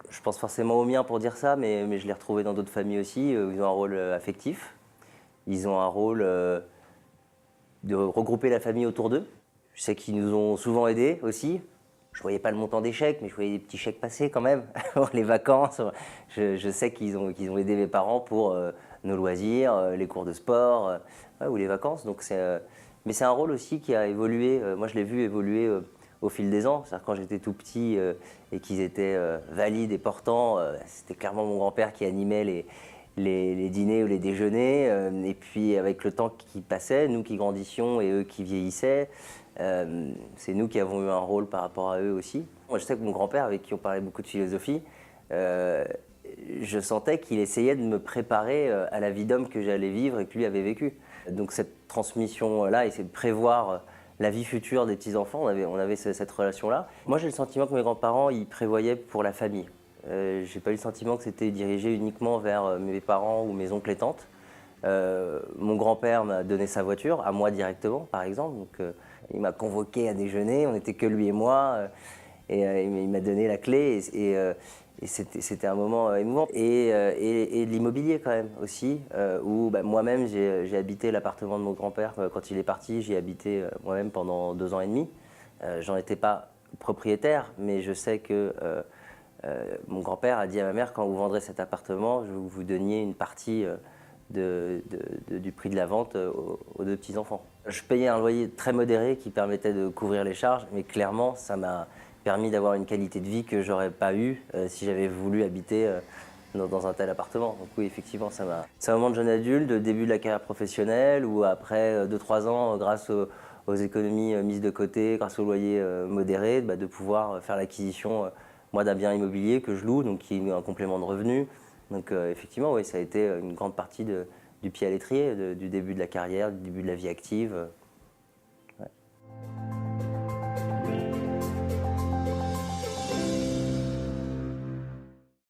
Je pense forcément aux miens pour dire ça, mais je l'ai retrouvé dans d'autres familles aussi, où ils ont un rôle affectif. Ils ont un rôle de regrouper la famille autour d'eux. Je sais qu'ils nous ont souvent aidés aussi. Je ne voyais pas le montant des chèques, mais je voyais des petits chèques passer quand même, pour les vacances. Je sais qu'ils ont aidé mes parents pour nos loisirs, les cours de sport ouais, ou les vacances. Mais c'est un rôle aussi qui a évolué. Moi, je l'ai vu évoluer au fil des ans. C'est-à-dire quand j'étais tout petit et qu'ils étaient valides et portants, c'était clairement mon grand-père qui animait les dîners ou les déjeuners. Et puis avec le temps qui passait, nous qui grandissions et eux qui vieillissaient, c'est nous qui avons eu un rôle par rapport à eux aussi. Moi, je sais que mon grand-père, avec qui on parlait beaucoup de philosophie, euh, je sentais qu'il essayait de me préparer à la vie d'homme que j'allais vivre et que lui avait vécu. Donc cette transmission-là, essayer de prévoir la vie future des petits-enfants, on avait cette relation-là. Moi, j'ai le sentiment que mes grands-parents, ils prévoyaient pour la famille. J'ai pas eu le sentiment que c'était dirigé uniquement vers mes parents ou mes oncles et tantes. Mon grand-père m'a donné sa voiture, à moi directement, par exemple. Donc, il m'a convoqué à déjeuner, on n'était que lui et moi, il m'a donné la clé, et c'était un moment émouvant. Et de l'immobilier quand même aussi, où bah, moi-même j'ai habité l'appartement de mon grand-père quand il est parti, j'y ai habité moi-même pendant 2 ans et demi. J'en étais pas propriétaire, mais je sais que mon grand-père a dit à ma mère, quand vous vendrez cet appartement, je veux que vous donniez une partie du prix de la vente aux 2 petits-enfants. Je payais un loyer très modéré qui permettait de couvrir les charges, mais clairement, ça m'a permis d'avoir une qualité de vie que j'aurais pas eue si j'avais voulu habiter dans un tel appartement. Donc oui, effectivement, c'est un moment de jeune adulte, de début de la carrière professionnelle, où après 2-3 ans, grâce aux économies mises de côté, grâce au loyer modéré, bah, de pouvoir faire l'acquisition moi d'un bien immobilier que je loue, donc qui est un complément de revenu. Donc effectivement, oui, ça a été une grande partie du pied à l'étrier, du début de la carrière, du début de la vie active.